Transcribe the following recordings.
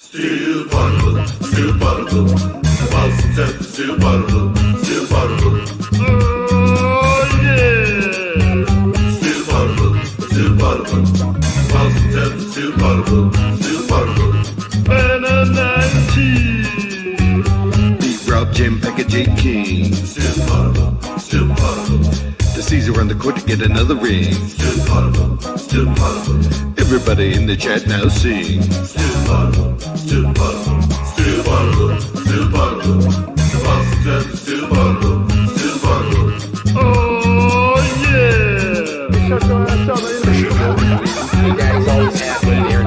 Still Poddable, still Poddable. Boston Celtics, still Poddable, still Poddable. Oh yeah! Still Poddable, still Poddable. Boston Celtics, still Poddable, still Poddable. And a 19. Beat Rob, Jim, Packard, J. King. Still Poddable, still Poddable. The Caesar on the court to get another ring. Still Poddable, still Poddable. Everybody in the chat now sing. Still Poddable, still Poddable, still Poddable, still Poddable. The Boston Celtics, still Poddable, still Poddable. Oh yeah! Shut your ass up, man. Daddy's always happening here.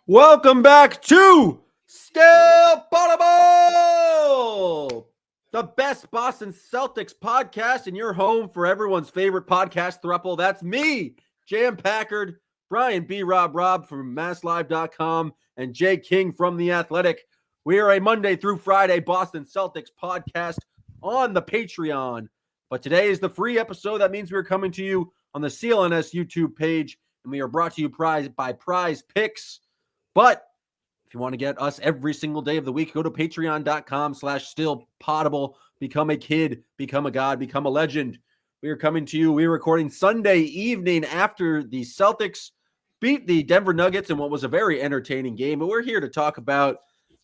Welcome back to Still Poddable, the best Boston Celtics podcast in your home for everyone's favorite podcast throuple. That's me, Jam Packard, Brian B. Robb from MassLive.com, and Jay King from The Athletic. We are a Monday through Friday Boston Celtics podcast on the Patreon. But today is the free episode. That means we're coming to you on the CLNS YouTube page, and we are brought to you by Prize Picks. But if you want to get us every single day of the week, go to patreon.com/stillpoddable. Become a kid, become a god, become a legend. We are coming to you. We're recording Sunday evening after the Celtics beat the Denver Nuggets in what was a very entertaining game. But we're here to talk about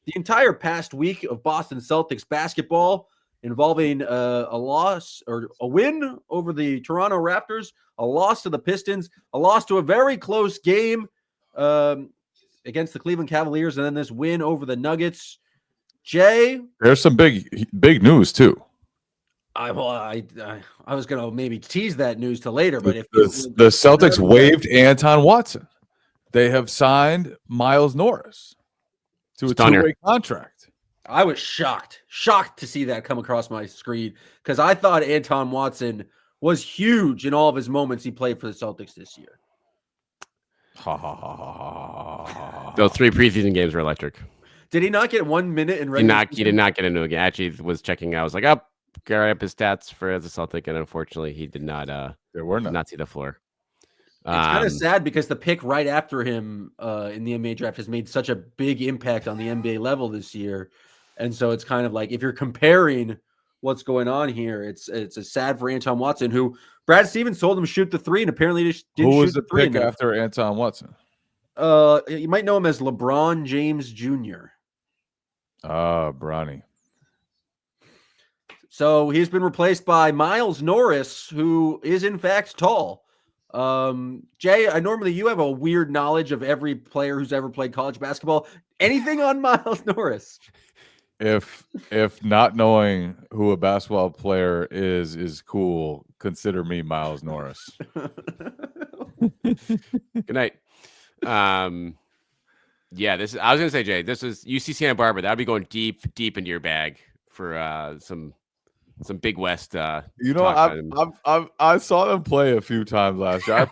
the entire past week of Boston Celtics basketball involving a loss or a win over the Toronto Raptors, a loss to the Pistons, a loss to a very close game against the Cleveland Cavaliers, and then this win over the Nuggets. Jay, there's some big news too. I was gonna maybe tease that news to later, but if the Celtics waived Anton Watson, they have signed Miles Norris to a two-way contract. I was shocked to see that come across my screen because I thought Anton Watson was huge in all of his moments he played for the Celtics this year. Those three preseason games were electric. Did he not get 1 minute in regular He did not get into a game. Actually, was checking out. I was like, got up his stats for as a Celtic, and unfortunately, he did not. Not see the floor. It's kind of sad because the pick right after him in the NBA draft has made such a big impact on the NBA level this year, and so it's kind of like if you're comparing what's going on here, it's sad for Anton Watson, who Brad Stevens told him to shoot the three, and apparently just didn't shoot the three. Who was the pick after Anton Watson? You might know him as LeBron James Jr. Bronny. So he's been replaced by Miles Norris, who is in fact tall. Jay, you have a weird knowledge of every player who's ever played college basketball. Anything on Miles Norris? If not knowing who a basketball player is cool, consider me Miles Norris. Good night. Yeah, I was gonna say, Jay, this is UC Santa Barbara. That'd be going deep into your bag for some Big West. I saw them play a few times last year.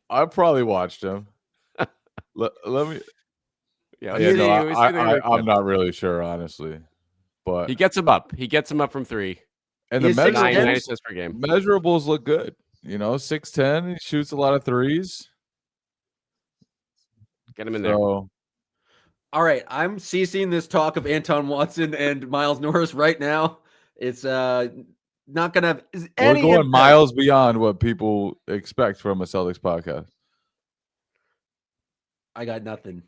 I probably watched them. Let me. I'm not really sure, honestly, but he gets him up. He gets him up from three, and the measurables per game. Measurables look good. 6'10", he shoots a lot of threes. Get him in there. All right, I'm ceasing this talk of Anton Watson and Miles Norris right now. It's not going to have any. We're going miles beyond what people expect from a Celtics podcast. I got nothing.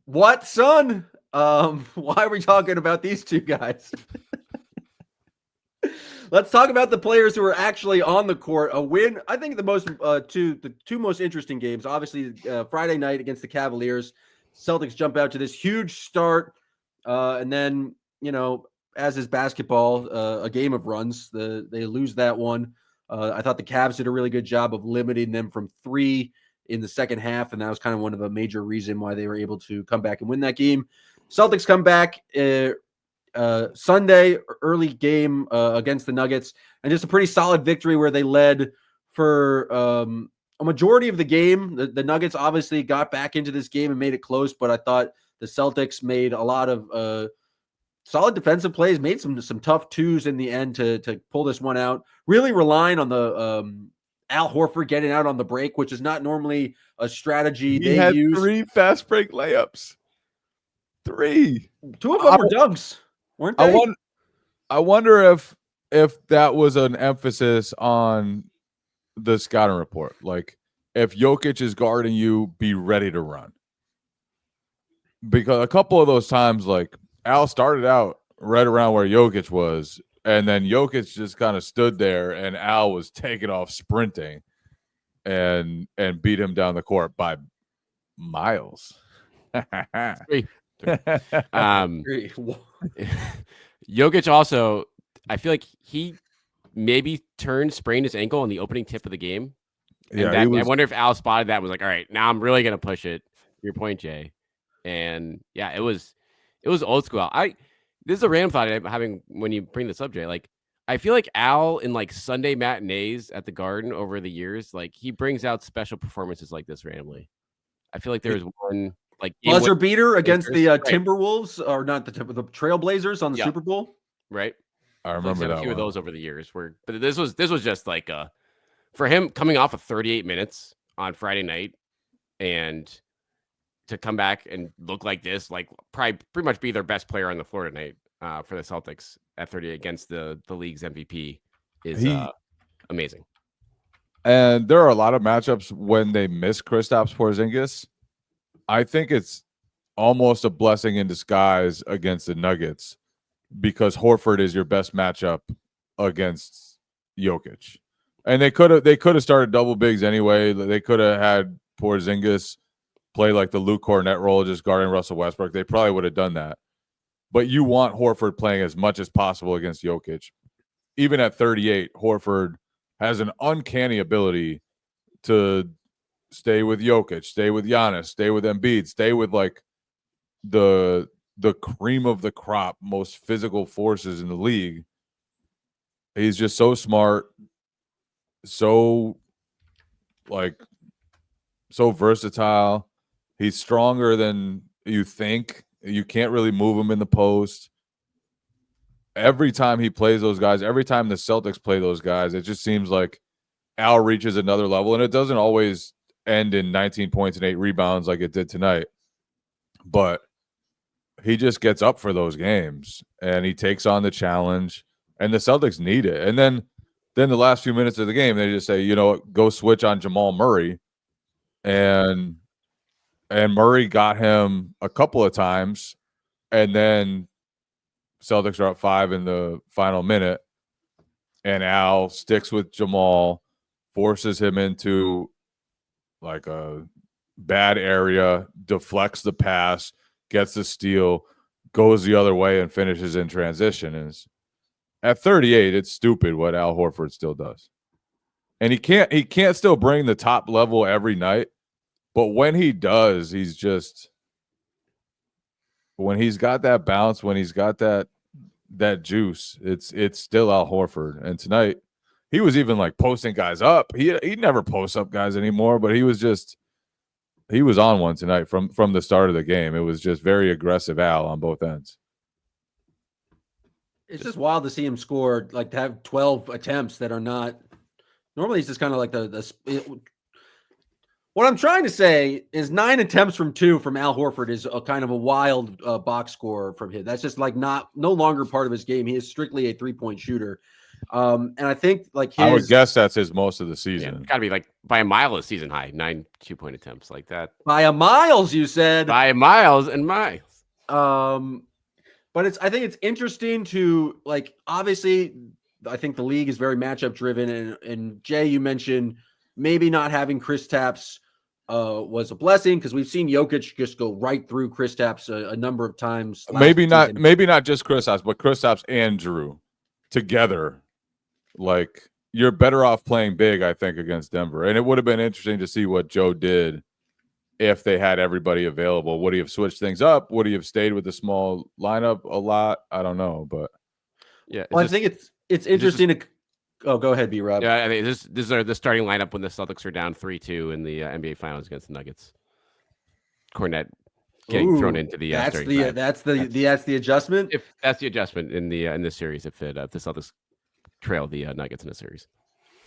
What, son? Why are we talking about these two guys? Let's talk about the players who are actually on the court. A win. I think the two most interesting games, obviously Friday night against the Cavaliers. Celtics jump out to this huge start. And then, as is basketball, a game of runs, they lose that one. I thought the Cavs did a really good job of limiting them from three in the second half. And that was kind of one of a major reason why they were able to come back and win that game. Celtics come back Sunday, early game against the Nuggets, and just a pretty solid victory where they led for a majority of the game. The Nuggets obviously got back into this game and made it close, but I thought the Celtics made a lot of solid defensive plays, made some tough twos in the end to pull this one out. Really relying on the Al Horford getting out on the break, which is not normally a strategy He had use. 3 fast break layups. 3. 2 of them were dunks, weren't they? I wonder if that was an emphasis on the scouting report. Like, if Jokic is guarding you, be ready to run. Because a couple of those times, like, Al started out right around where Jokic was, and then Jokic just kind of stood there, and Al was taking off sprinting and beat him down the court by miles. Jokic also, I feel like he maybe sprained his ankle on the opening tip of the game. And I wonder if Al spotted that and was like, all right, now I'm really going to push it. Your point, Jay. And yeah, it was old school. This is a random thought I'm having when you bring this up, Jay. Like, I feel like Al in like Sunday matinees at the Garden over the years, like he brings out special performances like this randomly. I feel like there was one like buzzer beater against the Timberwolves, or not the Trailblazers on the Super Bowl. Right. I remember that. A few of those over the years but this was just like for him coming off of 38 minutes on Friday night and to come back and look like this, like probably pretty much be their best player on the floor tonight for the Celtics at 38 against the league's MVP is amazing. And there are a lot of matchups when they miss Kristaps Porzingis. I think it's almost a blessing in disguise against the Nuggets because Horford is your best matchup against Jokic. And they could have started double bigs anyway. They could have had Porzingis play like the Luke Cornett role, just guarding Russell Westbrook. They probably would have done that. But you want Horford playing as much as possible against Jokic. Even at 38, Horford has an uncanny ability to stay with Jokic, stay with Giannis, stay with Embiid, stay with like the cream of the crop, most physical forces in the league. He's just so smart, so versatile. He's stronger than you think. You can't really move him in the post. Every time he plays those guys, every time the Celtics play those guys, it just seems like Al reaches another level, and it doesn't always end in 19 points and 8 rebounds like it did tonight. But he just gets up for those games, and he takes on the challenge, and the Celtics need it. And then the last few minutes of the game, they just say, you know, go switch on Jamal Murray. And Murray got him a couple of times, and then Celtics are up 5 in the final minute, and Al sticks with Jamal, forces him into like a bad area, deflects the pass, gets the steal, goes the other way, and finishes in transition. And at 38, it's stupid what Al Horford still does. And he can't still bring the top level every night, but when he does, he's just, when he's got that bounce, when he's got that juice, it's still Al Horford. And tonight, he was even like posting guys up. He never posts up guys anymore, but he was on one tonight from the start of the game. It was just very aggressive Al on both ends. It's just wild to see him score, like to have 12 attempts that are not normally. He's just kind of like what I'm trying to say is 9 attempts from 2 from Al Horford is a kind of a wild box score from him. That's just like no longer part of his game. He is strictly a 3-point shooter. And I think like I would guess that's his most of the season. Yeah, gotta be like by a mile a season high, 9 2-point attempts like that. By a miles, you said. By miles and miles. But I think it's interesting to, like, obviously I think the league is very matchup driven, and Jay, you mentioned maybe not having Kristaps was a blessing because we've seen Jokic just go right through Kristaps a number of times. Maybe not just Kristaps, but Kristaps and Jrue together. Like, you're better off playing big, I think, against Denver. And it would have been interesting to see what Joe did if they had everybody available. Would he have switched things up? Would he have stayed with the small lineup a lot? I don't know, but yeah. Well, I think it's interesting to. Oh, go ahead, B-Rob. Yeah, I mean, this is the starting lineup when the Celtics are down 3-2 in the NBA Finals against the Nuggets. Cornette getting thrown into the that's the adjustment. If that's the adjustment in this series, if the Celtics trail the Nuggets in the series.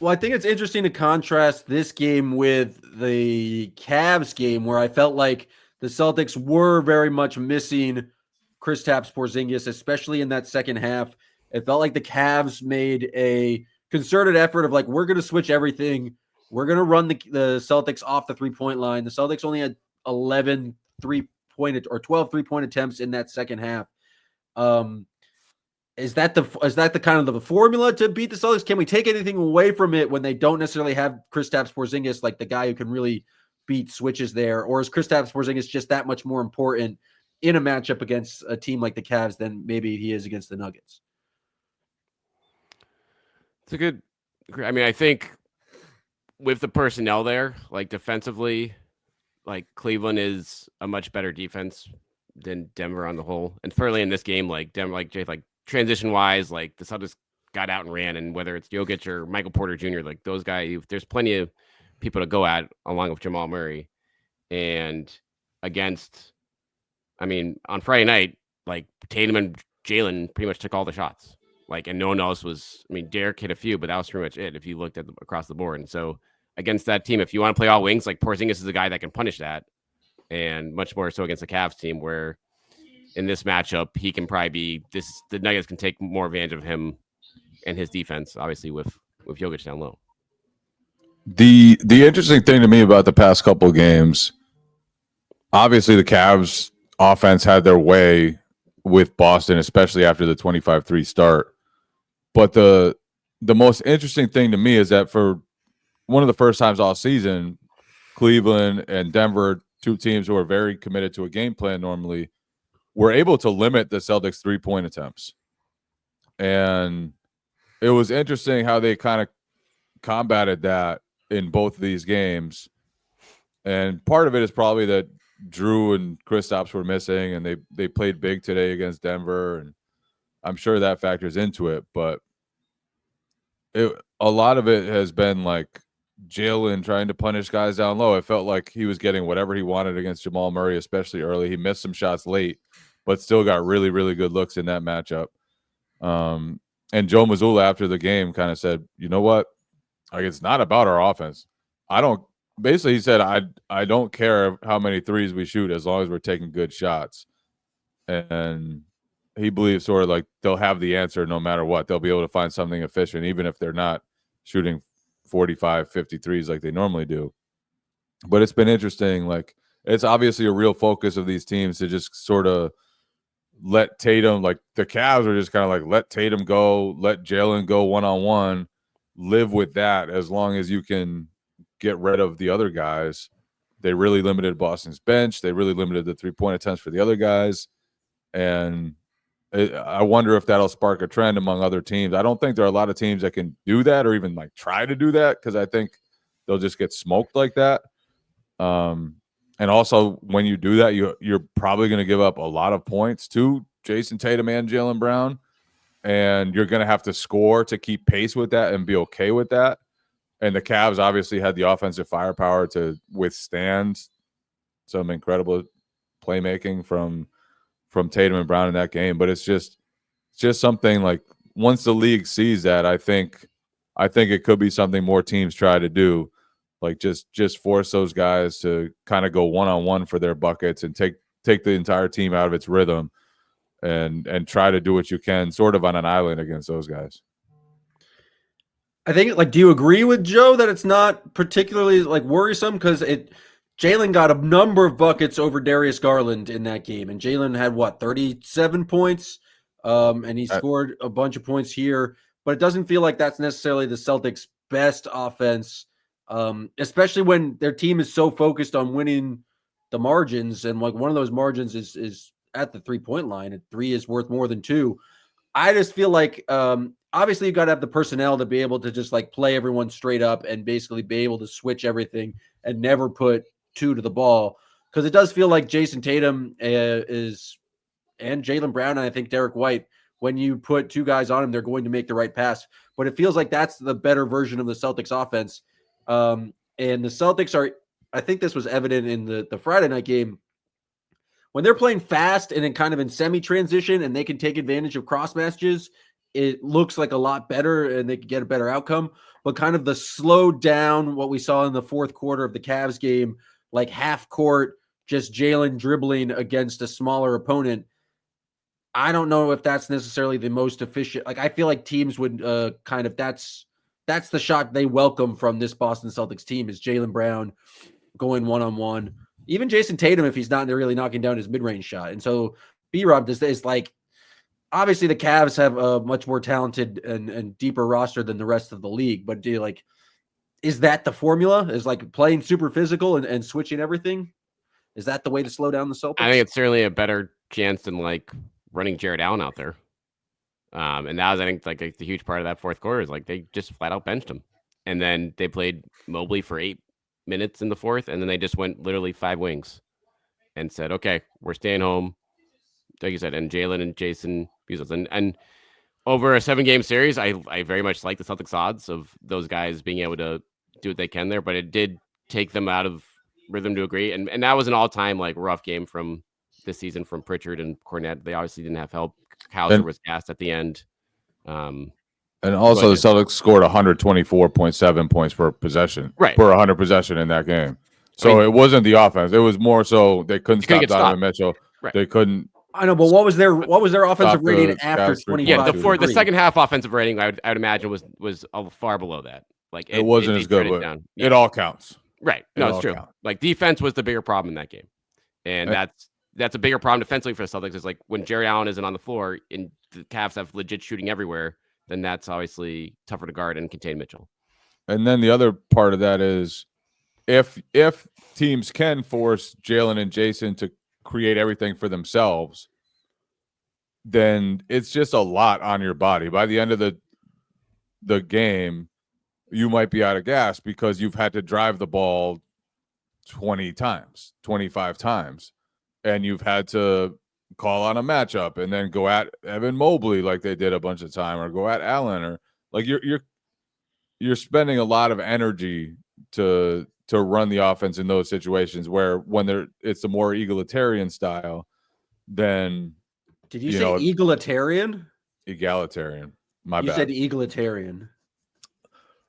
Well, I think it's interesting to contrast this game with the Cavs game, where I felt like the Celtics were very much missing Kristaps Porzingis, especially in that second half. It felt like the Cavs made a concerted effort of like, we're going to switch everything. We're going to run the Celtics off the 3-point line. The Celtics only had 12 3-point attempts in that second half. Is that the kind of the formula to beat the Celtics? Can we take anything away from it when they don't necessarily have Kristaps Porzingis, like the guy who can really beat switches there? Or is Kristaps Porzingis just that much more important in a matchup against a team like the Cavs than maybe he is against the Nuggets? It's a good, I mean, I think with the personnel there, like defensively, like Cleveland is a much better defense than Denver on the whole. And certainly in this game, like Denver, like Jay, like transition wise, like the Celtics got out and ran, and whether it's Jokic or Michael Porter Jr., like those guys, there's plenty of people to go at along with Jamal Murray. And against, I mean, on Friday night, like Tatum and Jalen pretty much took all the shots. Like, and no one else was, I mean, Derrick hit a few, but that was pretty much it if you looked at across the board. And so against that team, if you want to play all wings, like Porzingis is the guy that can punish that, and much more so against the Cavs team, where in this matchup, he can probably be the Nuggets can take more advantage of him and his defense, obviously with Jokic down low. The interesting thing to me about the past couple of games, obviously the Cavs offense had their way with Boston, especially after the 25-3 start. But the most interesting thing to me is that for one of the first times all season, Cleveland and Denver, two teams who are very committed to a game plan normally, were able to limit the Celtics 3-point attempts. And it was interesting how they kind of combated that in both of these games. And part of it is probably that Jrue and Kristaps were missing, and they played big today against Denver, and I'm sure that factors into it. But a lot of it has been like Jalen trying to punish guys down low. It felt like he was getting whatever he wanted against Jamal Murray, especially early. He missed some shots late, but still got really, really good looks in that matchup. And Joe Mazzulla after the game kind of said, you know what? Like, it's not about our offense. Basically, he said, I don't care how many threes we shoot as long as we're taking good shots. And he believes sort of like they'll have the answer no matter what. They'll be able to find something efficient, even if they're not shooting 45, 50 threes like they normally do. But it's been interesting. Like, it's obviously a real focus of these teams to just sort of let Tatum, like the Cavs are just kind of like, let Tatum go, let Jalen go one-on-one, live with that as long as you can get rid of the other guys. They really limited Boston's bench. They really limited the 3-point attempts for the other guys. And I wonder if that'll spark a trend among other teams. I don't think there are a lot of teams that can do that or even like try to do that, because I think they'll just get smoked like that. And also, when you do that, you're probably going to give up a lot of points to Jason Tatum and Jaylen Brown, and you're going to have to score to keep pace with that and be okay with that. And the Cavs obviously had the offensive firepower to withstand some incredible playmaking from Tatum and Brown in that game. But it's just something like, once the league sees that, I think it could be something more teams try to do. Like, just force those guys to kind of go one-on-one for their buckets and take the entire team out of its rhythm and try to do what you can sort of on an island against those guys. I think, like, do you agree with Joe that it's not particularly like worrisome? Because Jalen got a number of buckets over Darius Garland in that game, and Jalen had 37 points, and he scored a bunch of points here. But it doesn't feel like that's necessarily the Celtics' best offense, especially when their team is so focused on winning the margins, and like one of those margins is at the 3-point line, and 3 is worth more than 2. I just feel like obviously you got to have the personnel to be able to just like play everyone straight up and basically be able to switch everything and never put 2 to the ball, because it does feel like Jason Tatum and Jaylen Brown, and I think Derrick White, when you put 2 guys on him, they're going to make the right pass. But it feels like that's the better version of the Celtics offense. And the Celtics are, I think this was evident in the Friday night game, when they're playing fast and then kind of in semi-transition and they can take advantage of cross matches, it looks like a lot better and they can get a better outcome. But kind of the slow down, what we saw in the fourth quarter of the Cavs game, like half court, just Jalen dribbling against a smaller opponent. I don't know if that's necessarily the most efficient. Like, I feel like teams would kind of, that's the shot they welcome from this Boston Celtics team is Jaylen Brown going one-on-one. Even Jason Tatum, if he's not really knocking down his mid-range shot. And so B-Rob is like, obviously the Cavs have a much more talented and deeper roster than the rest of the league. But is that the formula? Is like playing super physical and switching everything? Is that the way to slow down the Celtics? I think it's certainly a better chance than like running Jared Allen out there. And that was, I think, like the huge part of that fourth quarter is like they just flat out benched him. And then they played Mobley for 8 minutes in the fourth, and then they just went literally 5 wings and said, okay, we're staying home. Like you said, and Jalen and Jason and over a 7-game series, I very much like the Celtics odds of those guys being able to do what they can there, but it did take them out of rhythm to agree. And that was an all-time like rough game from this season from Pritchard and Cornette. They obviously didn't have help. Hauser was gassed at the end. And also the Celtics scored 124.7 points per possession, per 100 possession in that game. So it wasn't the offense. It was more so they couldn't stop Donovan Mitchell. Right. They couldn't. I know, but what was their offensive rating after 25? Yeah, the second half offensive rating, I would imagine was far below that. Like it wasn't as good, but it all counts. Right. No, it's true. Like defense was the bigger problem in that game, and that's a bigger problem defensively for the Celtics. Is like when Jerry Allen isn't on the floor and the Cavs have legit shooting everywhere, then that's obviously tougher to guard and contain Mitchell. And then the other part of that is if teams can force Jalen and Jason to create everything for themselves, then it's just a lot on your body. By the end of the game, you might be out of gas because you've had to drive the ball 20 times, 25 times, and you've had to call on a matchup and then go at Evan Mobley like they did a bunch of time, or go at Allen, or like you're spending a lot of energy to run the offense in those situations where when it's a more egalitarian style, then did you say egalitarian? Egalitarian. My bad. You said egalitarian.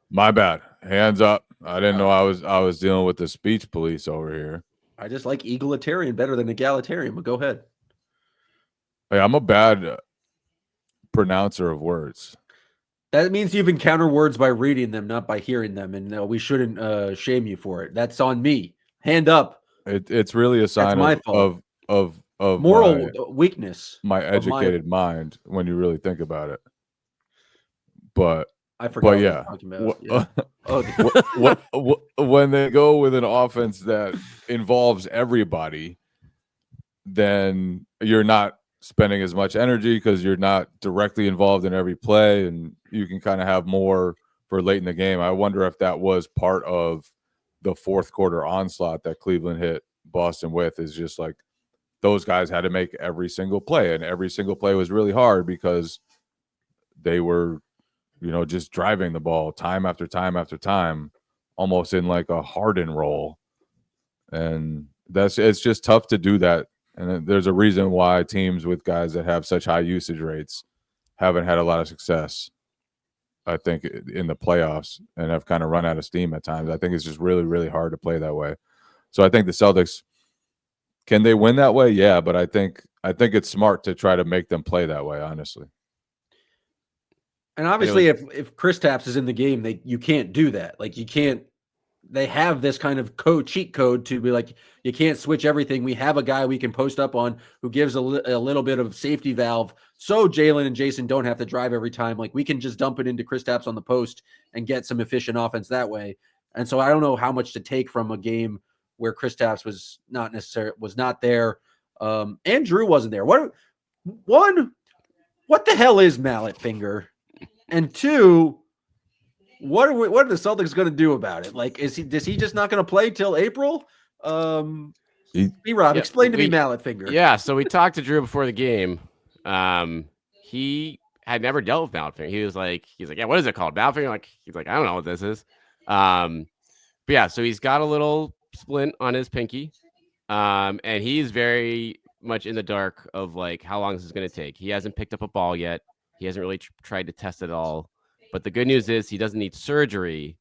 My bad. Hands up. I didn't know I was dealing with the speech police over here. I just like egalitarian better than egalitarian, but go ahead. Hey, I'm a bad pronouncer of words. That means you've encountered words by reading them, not by hearing them, and we shouldn't shame you for it. That's on me. Hand up. It's really a sign of moral weakness. My educated mind, when you really think about it. But I forgot what you're talking about. When they go with an offense that involves everybody, then you're not spending as much energy because you're not directly involved in every play, and you can kind of have more for late in the game. I wonder if that was part of the fourth quarter onslaught that Cleveland hit Boston with, is just like those guys had to make every single play, and every single play was really hard because they were, just driving the ball time after time after time, almost in like a Harden role. And it's just tough to do that. And there's a reason why teams with guys that have such high usage rates haven't had a lot of success, I think, in the playoffs, and have kind of run out of steam at times. I think it's just really, really hard to play that way. So I think the Celtics, can they win that way? Yeah, but I think it's smart to try to make them play that way, honestly. And obviously, if Kristaps is in the game, you can't do that. Like, you can't. They have this kind of cheat code to be like, you can't switch everything. We have a guy we can post up on who gives a little bit of safety valve, so Jalen and Jason don't have to drive every time. Like, we can just dump it into Kristaps on the post and get some efficient offense that way. And so I don't know how much to take from a game where Kristaps was not there, and Jrue wasn't there. What the hell is mallet finger? And two, what are the Celtics going to do about it? Like, is he just not going to play till April? B-Rob, explain to me mallet finger. Yeah, so we talked to Jrue before the game. He had never dealt with mallet finger. He's like, yeah, what is it called? Mallet finger? He's like, I don't know what this is. But yeah, so he's got a little splint on his pinky. And he's very much in the dark of like how long this is going to take. He hasn't picked up a ball yet. He hasn't really tried to test it all. But the good news is he doesn't need surgery.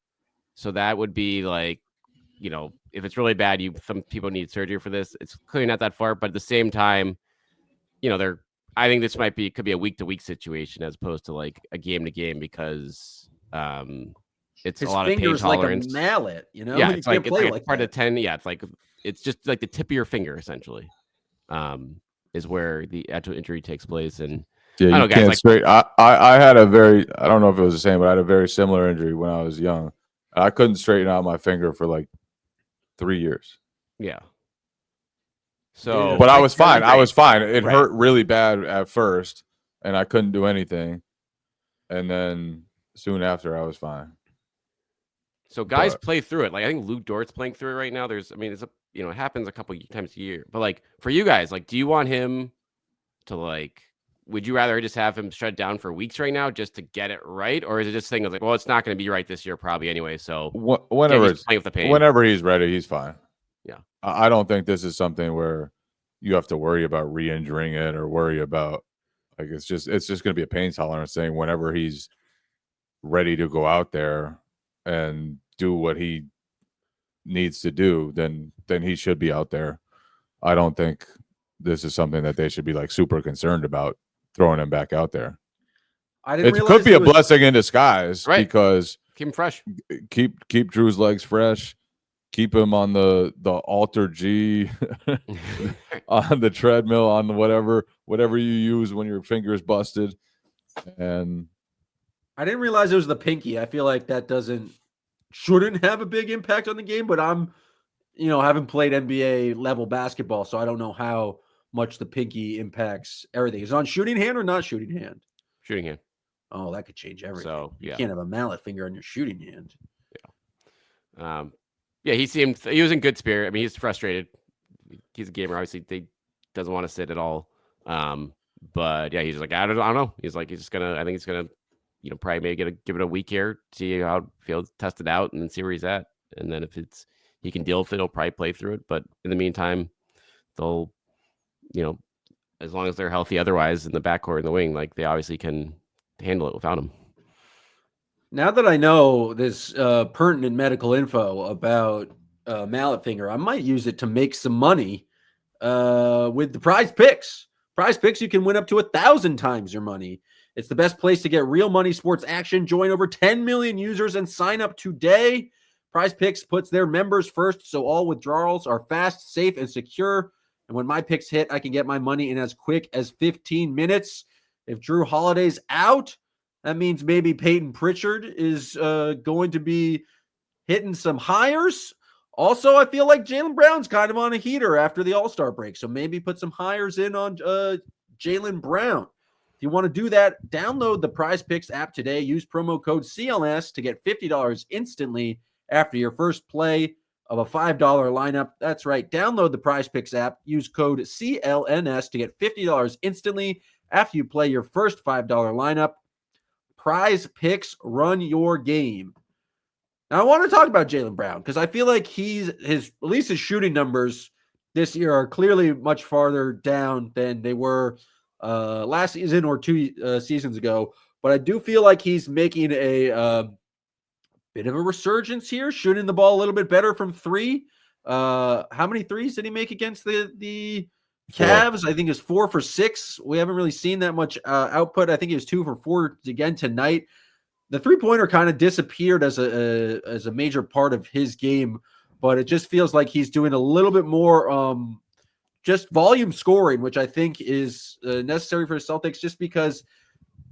So that would be like, if it's really bad, some people need surgery for this. It's clearly not that far, but at the same time, I think this could be a week to week situation as opposed to like a game to game because it's his a lot of pain tolerance. Like a mallet, Yeah, it's like part of 10. Yeah, it's just like the tip of your finger essentially. Is where the actual injury takes place. And yeah, you can't straight. I had I don't know if it was the same, but I had a very similar injury when I was young. I couldn't straighten out my finger for like 3 years. Yeah. So, but I was fine. It hurt really bad at first, and I couldn't do anything. And then soon after, I was fine. So guys play through it. Like I think Luke Dort's playing through it right now. It happens a couple times a year. But like for you guys, like, do you want him to like? Would you rather just have him shut down for weeks right now just to get it right, or is it just thing of like, well, it's not going to be right this year probably anyway. So whenever he's ready, he's fine. Yeah, I don't think this is something where you have to worry about re-injuring it or worry about like it's just going to be a pain tolerance thing. Whenever he's ready to go out there and do what he needs to do, then he should be out there. I don't think this is something that they should be like super concerned about throwing him back out there. It could be a blessing in disguise, right? Because keep him fresh, keep Jrue's legs fresh, keep him on the Alter G, on the treadmill, on the whatever you use when your finger is busted. And I didn't realize it was the pinky. I feel like that shouldn't have a big impact on the game, but I'm, haven't played NBA level basketball, so I don't know how much the pinky impacts everything. Is it on shooting hand or not shooting hand? Shooting hand. Oh, that could change everything. So you can't have a mallet finger on your shooting hand. Yeah. Yeah, he was in good spirit. I mean, he's frustrated. He's a gamer. Obviously, he doesn't want to sit at all. But yeah, he's like, I don't know. He's like, I think he's gonna, probably maybe give it a week here, see how it feels, test it out, and then see where he's at. And then if he can deal with it, he'll probably play through it. But in the meantime, they'll, as long as they're healthy, otherwise in the backcourt and the wing, like they obviously can handle it without him. Now that I know this pertinent medical info about mallet finger, I might use it to make some money with the Prize Picks. Prize Picks, you can win up to 1,000 times your money. It's the best place to get real money sports action. Join over 10 million users and sign up today. Prize Picks puts their members first, so all withdrawals are fast, safe, and secure. And when my picks hit, I can get my money in as quick as 15 minutes. If Jrue Holiday's out, that means maybe Peyton Pritchard is going to be hitting some hires. Also, I feel like Jaylen Brown's kind of on a heater after the All-Star break, so maybe put some hires in on Jaylen Brown. If you want to do that, download the Prize Picks app today. Use promo code CLNS to get $50 instantly after your first play of a $5 lineup. That's right. Download the Prize Picks app. Use code CLNS to get $50 instantly after you play your first $5 lineup. Prize Picks, run your game. Now, I want to talk about Jaylen Brown because I feel like at least his shooting numbers this year are clearly much farther down than they were last season or 2 seasons ago. But I do feel like he's making a bit of a resurgence here, shooting the ball a little bit better from three. How many threes did he make against the Cavs? I think it's 4 for 6. We haven't really seen that much output. I think he was 2 for 4 again tonight. The three-pointer kind of disappeared as a major part of his game, but it just feels like he's doing a little bit more just volume scoring, which I think is necessary for the Celtics just because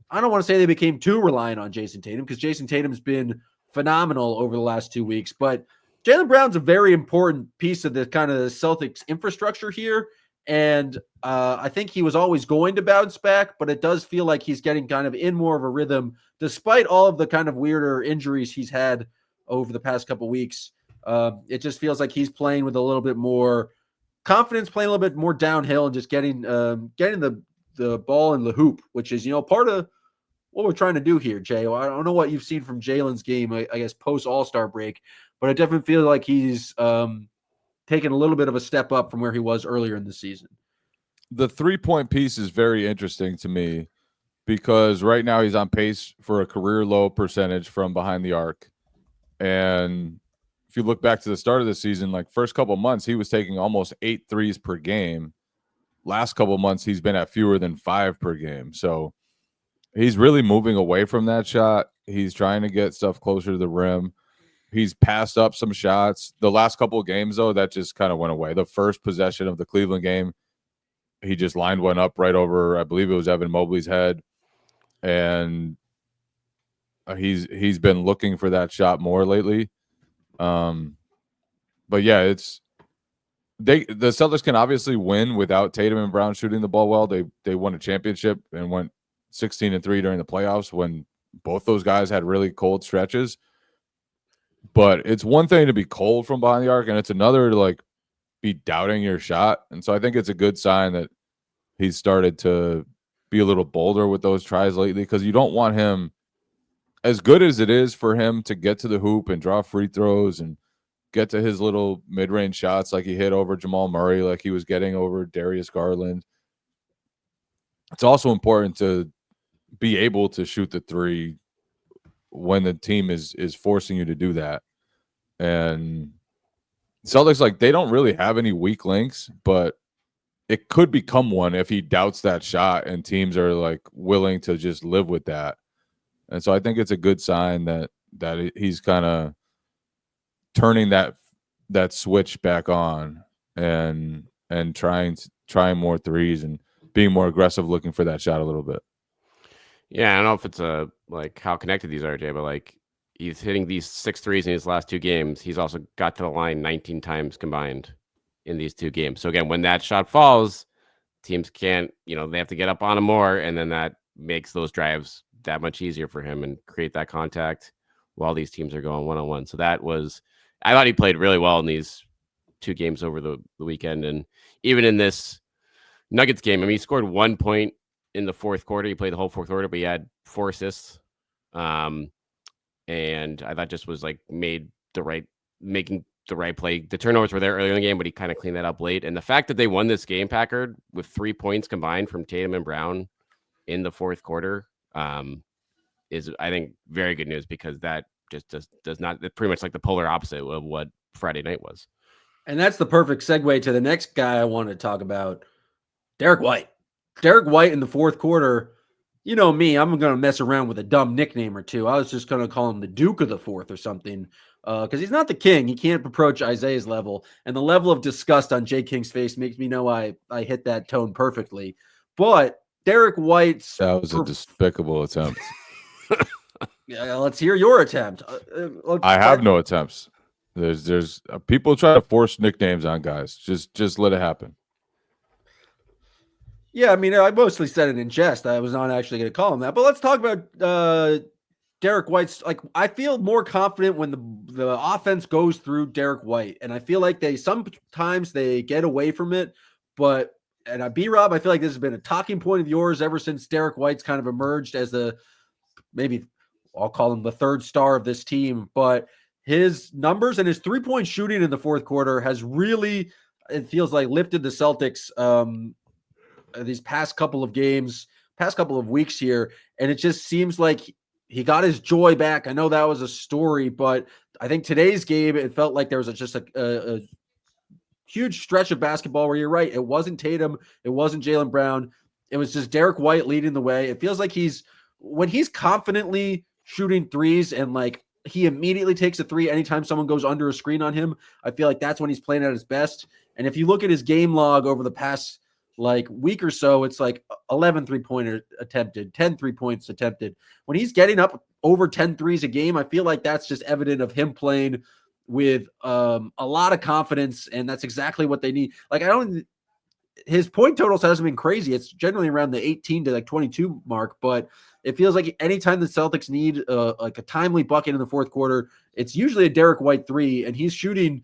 I don't want to say they became too reliant on Jason Tatum because Jason Tatum's been phenomenal over the last 2 weeks, but Jaylen Brown's a very important piece of the kind of the Celtics infrastructure here. And I think he was always going to bounce back, but it does feel like he's getting kind of in more of a rhythm, despite all of the kind of weirder injuries he's had over the past couple of weeks. It just feels like he's playing with a little bit more confidence, playing a little bit more downhill, and just getting the ball in the hoop, which is, part of what we're trying to do here, Jay. I don't know what you've seen from Jaylen's game, I guess, post All-Star break, but it definitely feels like he's taken a little bit of a step up from where he was earlier in the season. the 3-point piece is very interesting to me because right now he's on pace for a career low percentage from behind the arc. And if you look back to the start of the season, like first couple months, he was taking almost 8 threes per game. Last couple months, he's been at fewer than 5 per game. So he's really moving away from that shot. He's trying to get stuff closer to the rim. He's passed up some shots. The last couple of games, though, that just kind of went away. The first possession of the Cleveland game, he just lined one up right over, I believe it was Evan Mobley's head. And he's been looking for that shot more lately. But yeah, the Celtics can obviously win without Tatum and Brown shooting the ball well. They won a championship and went 16-3 during the playoffs when both those guys had really cold stretches. But it's one thing to be cold from behind the arc, and it's another to like be doubting your shot. And so I think it's a good sign that he's started to be a little bolder with those tries lately, because you don't want him, as good as it is for him to get to the hoop and draw free throws and get to his little mid-range shots like he hit over Jamal Murray, like he was getting over Darius Garland. It's also important to be able to shoot the three when the team is forcing you to do that. And Celtics, like, they don't really have any weak links, but it could become one if he doubts that shot and teams are like willing to just live with that. And so I think it's a good sign that he's kind of turning that switch back on and trying more threes and being more aggressive, looking for that shot a little bit. Yeah, I don't know if it's like how connected these are, Jay, but like he's hitting these 6 threes in his last 2 games. He's also got to the line 19 times combined in these 2 games. So again, when that shot falls, teams can't, they have to get up on him more, and then that makes those drives that much easier for him and create that contact while these teams are going one-on-one. So I thought he played really well in these 2 games over the weekend. And even in this Nuggets game, I mean, he scored 1 point in the fourth quarter. He played the whole fourth quarter, but he had 4 assists. And I thought just was like making the right play. The turnovers were there earlier in the game, but he kind of cleaned that up late. And the fact that they won this game, Packard, with 3 points combined from Tatum and Brown in the fourth quarter, is, I think, very good news, because that just does not, pretty much like the polar opposite of what Friday night was. And that's the perfect segue to the next guy I want to talk about, Derrick White. Derrick White in the fourth quarter, you know me, I'm going to mess around with a dumb nickname or two. I was just going to call him the Duke of the Fourth or something, because he's not the king. He can't approach Isaiah's level. And the level of disgust on Jay King's face makes me know I hit that tone perfectly. But Derrick White's... That was a despicable attempt. Yeah, let's hear your attempt. I have no attempts. There's people try to force nicknames on guys. Just let it happen. Yeah, I mean, I mostly said it in jest. I was not actually going to call him that. But let's talk about Derrick White's. Like, I feel more confident when the offense goes through Derrick White, and I feel like sometimes they get away from it. But B-Rob, I feel like this has been a talking point of yours ever since Derrick White's kind of emerged as maybe I'll call him the third star of this team. But his numbers and his 3-point shooting in the fourth quarter has really, it feels like, lifted the Celtics these past couple of games, past couple of weeks here. And it just seems like he got his joy back. I know that was a story, but I think today's game, it felt like there was just a huge stretch of basketball where you're right. It wasn't Tatum. It wasn't Jaylen Brown. It was just Derrick White leading the way. It feels like when he's confidently shooting threes and like he immediately takes a 3 anytime someone goes under a screen on him, I feel like that's when he's playing at his best. And if you look at his game log over the past week or so, it's like 11 3-pointer attempted, 10 3-points attempted. When he's getting up over 10 threes a game, I feel like that's just evident of him playing with a lot of confidence, and that's exactly what they need. Like, his point totals hasn't been crazy. It's generally around the 18 to 22 mark, but it feels like anytime the Celtics need a timely bucket in the fourth quarter, it's usually a Derrick White 3, and he's shooting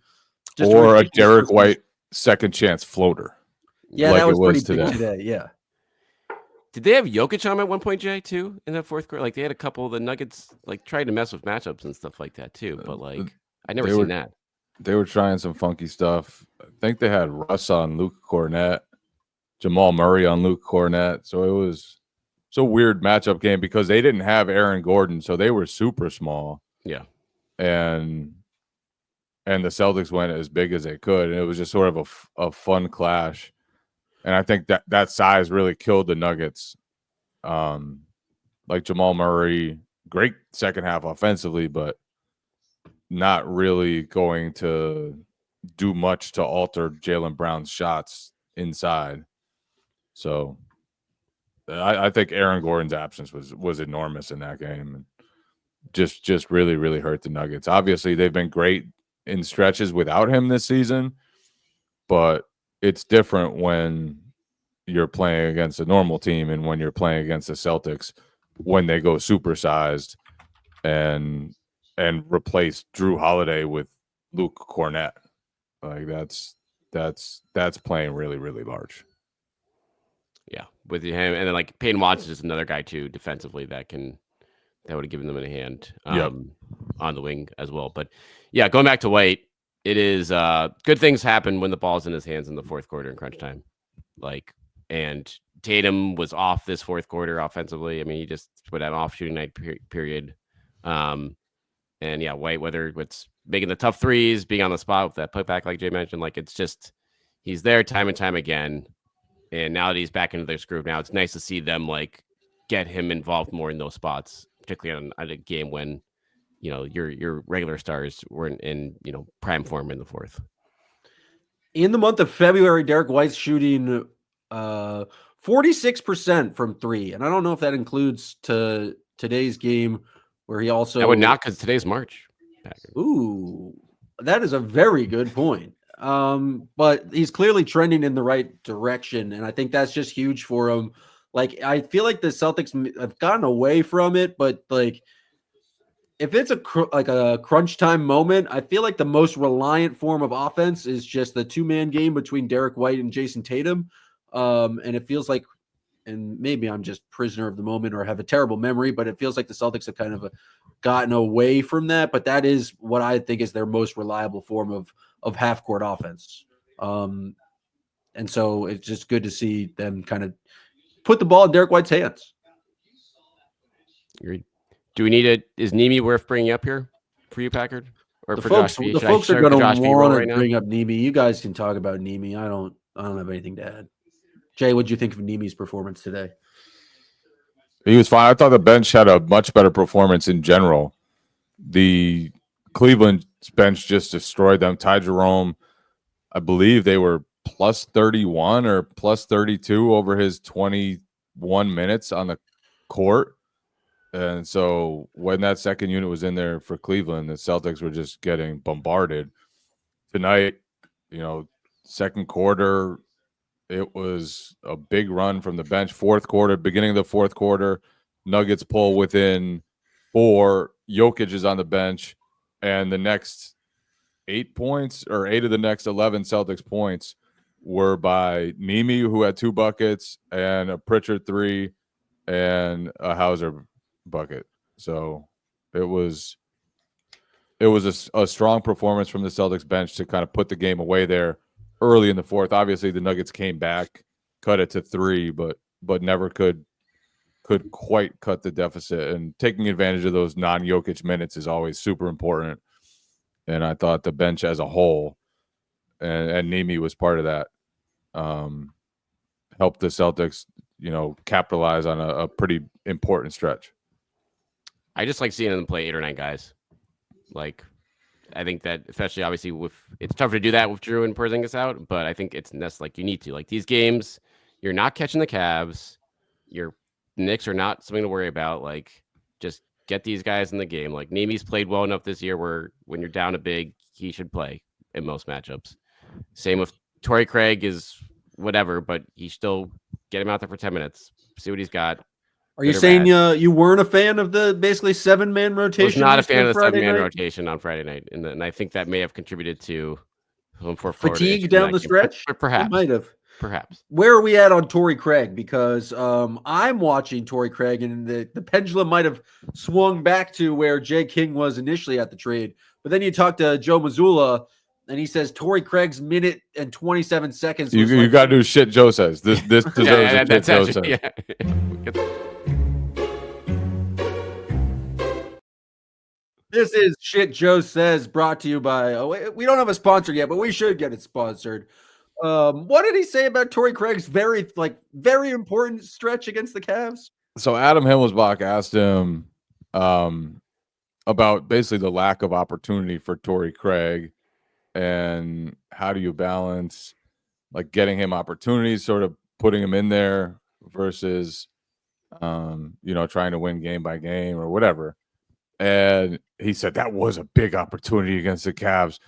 just a Derrick White second chance floater. Yeah, like that was pretty today. big today. Yeah. Did they have Jokic on at one point, Jay, too, in that fourth quarter? Like, they had a couple of the Nuggets, like, tried to mess with matchups and stuff like that, too. But, like, I never seen that. They were trying some funky stuff. I think they had Russ on Luka Cornett. Jamal Murray on Luke Cornett. So it was a weird matchup game because they didn't have Aaron Gordon, so they were super small. Yeah. And the Celtics went as big as they could, and it was just sort of a fun clash. And I think that size really killed the Nuggets. Like Jamal Murray, great second half offensively, but not really going to do much to alter Jaylen Brown's shots inside. So I think Aaron Gordon's absence was enormous in that game, and just really, really hurt the Nuggets. Obviously, they've been great in stretches without him this season, but it's different when you're playing against a normal team and when you're playing against the Celtics when they go supersized and replace Jrue Holiday with Luke Cornett. Like that's playing really, really large. Yeah, with him, and then like Peyton Watson is another guy too defensively that would have given them a hand on the wing as well. But yeah, going back to White, it is good things happen when the ball's in his hands in the fourth quarter in crunch time. Like, and Tatum was off this fourth quarter offensively. I mean, he just put an off shooting night period. And yeah, White, whether it's making the tough threes, being on the spot with that putback, like Jay mentioned, like it's just he's there time and time again. And now that he's back into their groove, now it's nice to see them like get him involved more in those spots, particularly on a game when your regular stars weren't in prime form in the fourth. In the month of February, Derrick White's shooting 46% from three, and I don't know if that includes today's game where he also. I would not, because today's March. Packard. Ooh, that is a very good point. But he's clearly trending in the right direction, and I think that's just huge for him. Like, I feel like the Celtics have gotten away from it, but like if it's a crunch time moment, I feel like the most reliant form of offense is just the 2-man game between Derrick White and Jason Tatum. And it feels like, and maybe I'm just prisoner of the moment or have a terrible memory, but it feels like the Celtics have kind of gotten away from that. But that is what I think is their most reliable form of half-court offense. And so it's just good to see them kind of put the ball in Derrick White's hands. Agreed. Do we need it? Is Nemi worth bringing up here for you, Packard? Or The for folks, Josh B? the folks are going to want to bring up Nemi. You guys can talk about Nemi. I don't have anything to add. Jay, what did you think of Nemi's performance today? He was fine. I thought the bench had a much better performance in general. The Cleveland bench just destroyed them. Ty Jerome, I believe they were plus 31 or plus 32 over his 21 minutes on the court. And so when that second unit was in there for Cleveland, the Celtics were just getting bombarded. Tonight, second quarter, it was a big run from the bench. Fourth quarter, beginning of the fourth quarter, Nuggets pull within 4. Jokic is on the bench, and the next 8 points or 8 of the next 11 Celtics points were by Nemi, who had 2 buckets, and a Pritchard 3 and a Hauser bucket. So it was a strong performance from the Celtics bench to kind of put the game away there early in the fourth. Obviously the Nuggets came back, cut it to 3, but never could quite cut the deficit, and taking advantage of those non-Jokic minutes is always super important. And I thought the bench as a whole, and Nemi was part of that, helped the Celtics, capitalize on a pretty important stretch. I just like seeing them play 8 or 9 guys. Like, I think that, especially obviously it's tough to do that with Jrue and Porzingis out, but I think that's like you need to. Like, these games, you're not catching the Cavs. Your Knicks are not something to worry about. Like, just get these guys in the game. Like, Nemi's played well enough this year where when you're down a big, he should play in most matchups. Same with Torrey Craig is whatever, but he still get him out there for 10 minutes. See what he's got. Are you saying you weren't a fan of the basically 7-man rotation? I was not a fan of the 7-man rotation on Friday night, and I think that may have contributed to fatigue down the stretch. But perhaps it might have. Perhaps. Where are we at on Torrey Craig? Because I'm watching Torrey Craig, and the pendulum might have swung back to where Jay King was initially at the trade. But then you talk to Joe Mazzulla, and he says Torrey Craig's minute and 27 seconds. You got to do shit Joe says. This deserves a shit Joe says. Yeah. This is Shit Joe Says, brought to you by, we don't have a sponsor yet, but we should get it sponsored. What did he say about Torrey Craig's very important stretch against the Cavs? So Adam Himmelsbach asked him about basically the lack of opportunity for Torrey Craig and how do you balance like getting him opportunities, sort of putting him in there versus, trying to win game by game or whatever. And he said that was a big opportunity against the Cavs.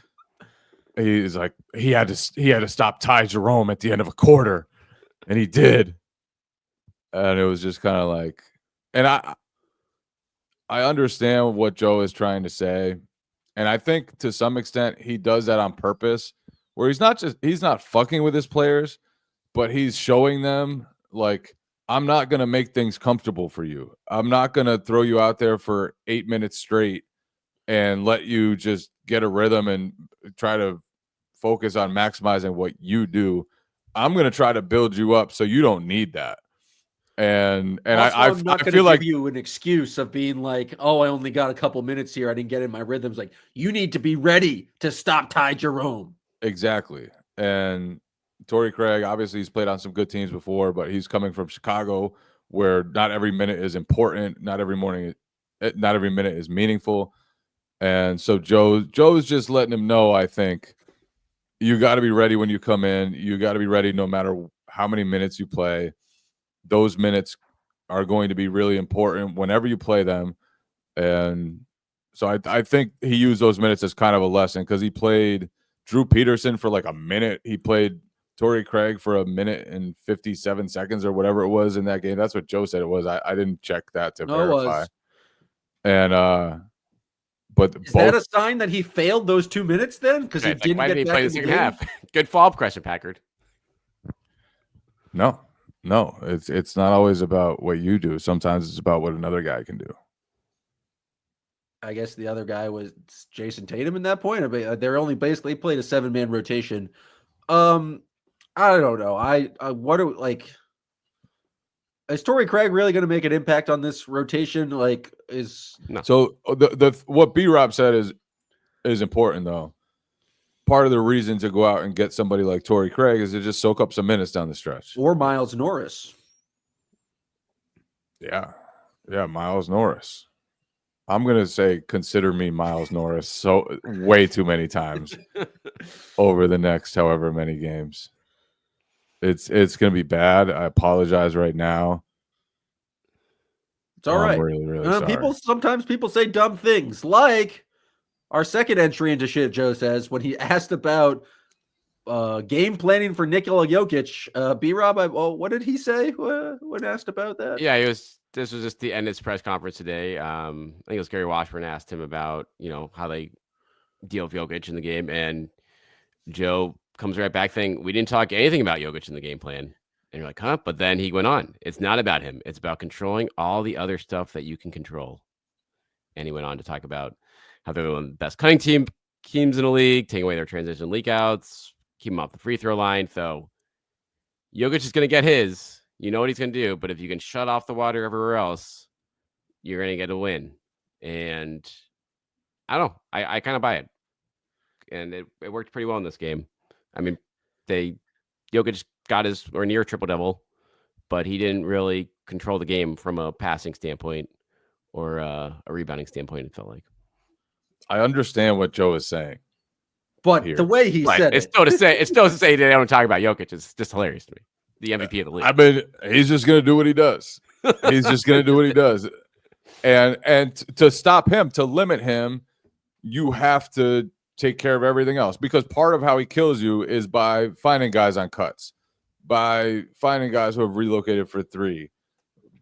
He's like, he had to stop Ty Jerome at the end of a quarter, and he did. And it was just kind of like, and I understand what Joe is trying to say, and I think to some extent he does that on purpose, where he's not fucking with his players, but he's showing them like, I'm not going to make things comfortable for you. I'm not going to throw you out there for 8 minutes straight and let you just get a rhythm and try to focus on maximizing what you do. I'm going to try to build you up so you don't need that. And also, I'm not going to feel like give you an excuse of being like, oh, I only got a couple minutes here. I didn't get in my rhythms. Like, you need to be ready to stop Ty Jerome. Exactly. And Torrey Craig, obviously he's played on some good teams before, but he's coming from Chicago where not every minute is important. Not every minute is meaningful. And so Joe's just letting him know, I think, you got to be ready when you come in. You got to be ready no matter how many minutes you play. Those minutes are going to be really important whenever you play them. And so I think he used those minutes as kind of a lesson because he played Drew Peterson for like a minute. He played Torrey Craig for a minute and 57 seconds or whatever it was in that game. That's what Joe said it was. I didn't check that to verify. And but is that a sign that he failed those 2 minutes then? Because he didn't get back in the second half. Good follow-up question, Packard. No, it's not always about what you do. Sometimes it's about what another guy can do. I guess the other guy was Jason Tatum in that point. They're only basically played a 7-man rotation. I don't know. Is Torrey Craig really going to make an impact on this rotation? No. So the what B Rob said is important though. Part of the reason to go out and get somebody like Torrey Craig is to just soak up some minutes down the stretch. Or Miles Norris. Yeah, Miles Norris. I'm gonna say consider me Miles Norris so way too many times over the next however many games. It's gonna be bad. I apologize right now. It's all right. I'm really sorry. Sometimes people say dumb things, like our second entry into Shit Joe Says when he asked about game planning for Nikola Jokic. B-Rob, what did he say when asked about that? Yeah, this was just the end of his press conference today. I think it was Gary Washburn asked him about, how they deal with Jokic in the game. And Joe comes right back saying, we didn't talk anything about Jokic in the game plan. And you're like, huh? But then he went on. It's not about him. It's about controlling all the other stuff that you can control. And he went on to talk about how they're one of the best cutting teams in the league, taking away their transition leakouts, keep him off the free throw line. So Jokic is going to get his. You know what he's going to do. But if you can shut off the water everywhere else, you're going to get a win. And I don't know. I kind of buy it. And it worked pretty well in this game. I mean, Jokic got his or near triple-double, but he didn't really control the game from a passing standpoint or a rebounding standpoint, it felt like. I understand what Joe is saying. But the way he said it's still to say they don't talk about Jokic is just hilarious to me. The MVP of the league. I mean, he's just going to do what he does. He's just going to do what he does. And to stop him, to limit him, you have to take care of everything else, because part of how he kills you is by finding guys on cuts, by finding guys who have relocated for three.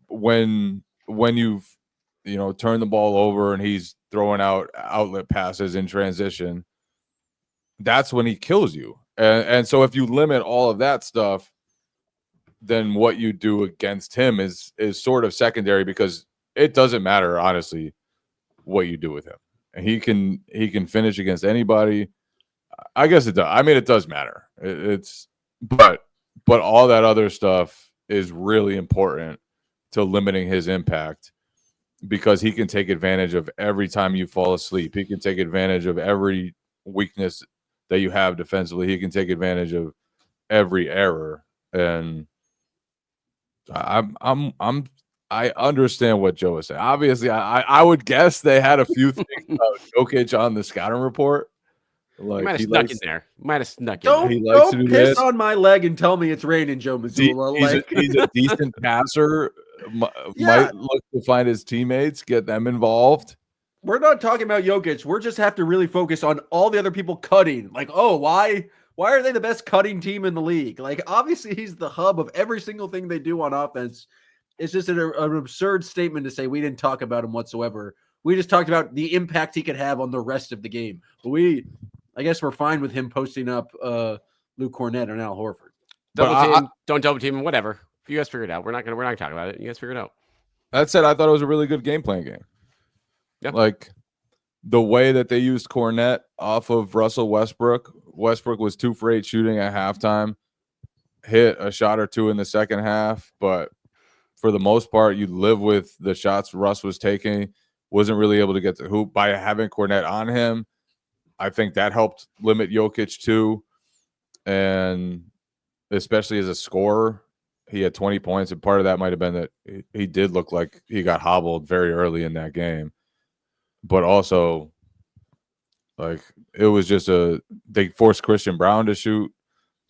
When you've turned the ball over and he's throwing out outlet passes in transition, that's when he kills you. And so if you limit all of that stuff, then what you do against him is sort of secondary, because it doesn't matter, honestly, what you do with him. And he can finish against anybody. I guess it does. I mean, it does matter. But all that other stuff is really important to limiting his impact, because he can take advantage of every time you fall asleep. He can take advantage of every weakness that you have defensively. He can take advantage of every error. And I understand what Joe is saying. Obviously, I would guess they had a few things about Jokic on the scouting report. Like, might have snuck in there. Might have snuck in there. He likes to do piss this. On my leg and tell me it's raining, Joe Mazzulla. He's a decent passer. Might look to find his teammates, get them involved. We're not talking about Jokic. We're just have to really focus on all the other people cutting. Like, oh, why are they the best cutting team in the league? Like, obviously, he's the hub of every single thing they do on offense. It's just an absurd statement to say we didn't talk about him whatsoever. We just talked about the impact he could have on the rest of the game. But I guess we're fine with him posting up Luke Cornett and Al Horford. Don't double team him, whatever. You guys figure it out. We're not talking about it. You guys figure it out. That said, I thought it was a really good game plan game. Yeah. Like the way that they used Cornett off of Russell Westbrook. Westbrook was 2 for 8 shooting at halftime, hit a shot or two in the second half, but for the most part, you live with the shots Russ was taking. Wasn't really able to get to the hoop by having Cornett on him. I think that helped limit Jokic too, and especially as a scorer, he had 20 points, and part of that might have been that he did look like he got hobbled very early in that game. But also, like, it was just they forced Christian Brown to shoot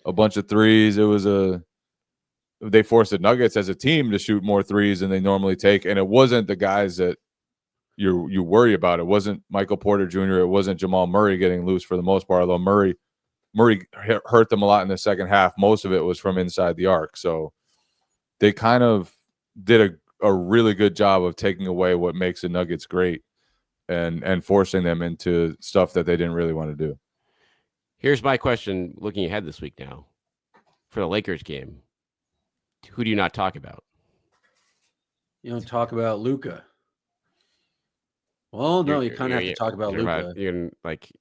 a bunch of threes. They forced the Nuggets as a team to shoot more threes than they normally take, and it wasn't the guys that you worry about. It wasn't Michael Porter Jr. It wasn't Jamal Murray getting loose for the most part, although Murray hurt them a lot in the second half. Most of it was from inside the arc. So they kind of did a really good job of taking away what makes the Nuggets great and forcing them into stuff that they didn't really want to do. Here's my question looking ahead this week now for the Lakers game. Who do you not talk about? You don't talk about Luka. Well, no, you kind of have to talk about Luka. You're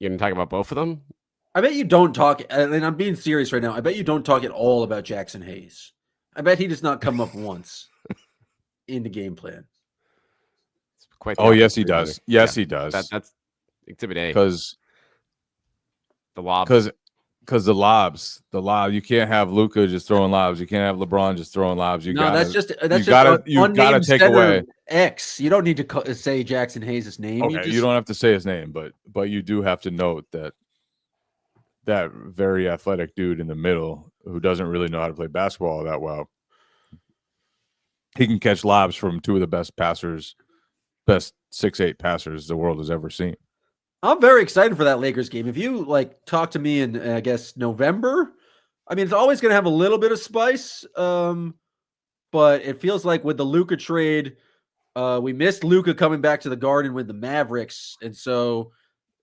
gonna talk about both of them? I bet you don't talk, and I'm being serious right now. I bet you don't talk at all about Jackson Hayes. I bet he does not come up once in the game plan. Yes, he does. Yes, he does. That's Exhibit A. Because the lob. Because the lobs, you can't have Luka just throwing lobs. You can't have LeBron just throwing lobs. You gotta take away X. You don't need to say Jackson Hayes' name. Okay, you don't have to say his name, but you do have to note that very athletic dude in the middle who doesn't really know how to play basketball that well. He can catch lobs from two of the best 6'8" passers the world has ever seen. I'm very excited for that Lakers game. If you talk to me in, I guess, November, I mean, it's always going to have a little bit of spice. But it feels like with the Luka trade, we missed Luka coming back to the Garden with the Mavericks. And so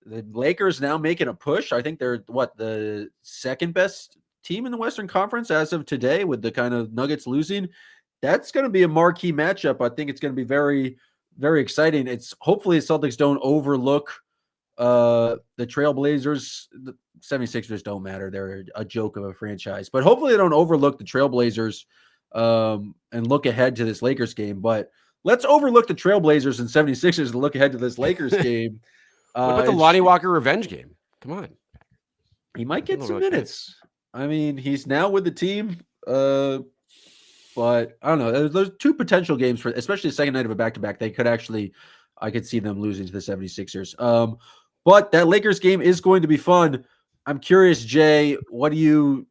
the Lakers now making a push. I think they're the second best team in the Western Conference as of today, with the kind of Nuggets losing. That's going to be a marquee matchup. I think it's going to be very, very exciting. It's hopefully the Celtics don't overlook the Trailblazers. The 76ers don't matter. They're a joke of a franchise, but hopefully they don't overlook the Trailblazers and look ahead to this Lakers game. But let's overlook the Trailblazers and 76ers and look ahead to this Lakers game. What about the Lonnie Walker revenge game? Come on. He might get some minutes. I mean, he's now with the team. But I don't know. There's two potential games for, especially the second night of a back-to-back. They could I could see them losing to the 76ers. But that Lakers game is going to be fun. I'm curious, Jay, what do you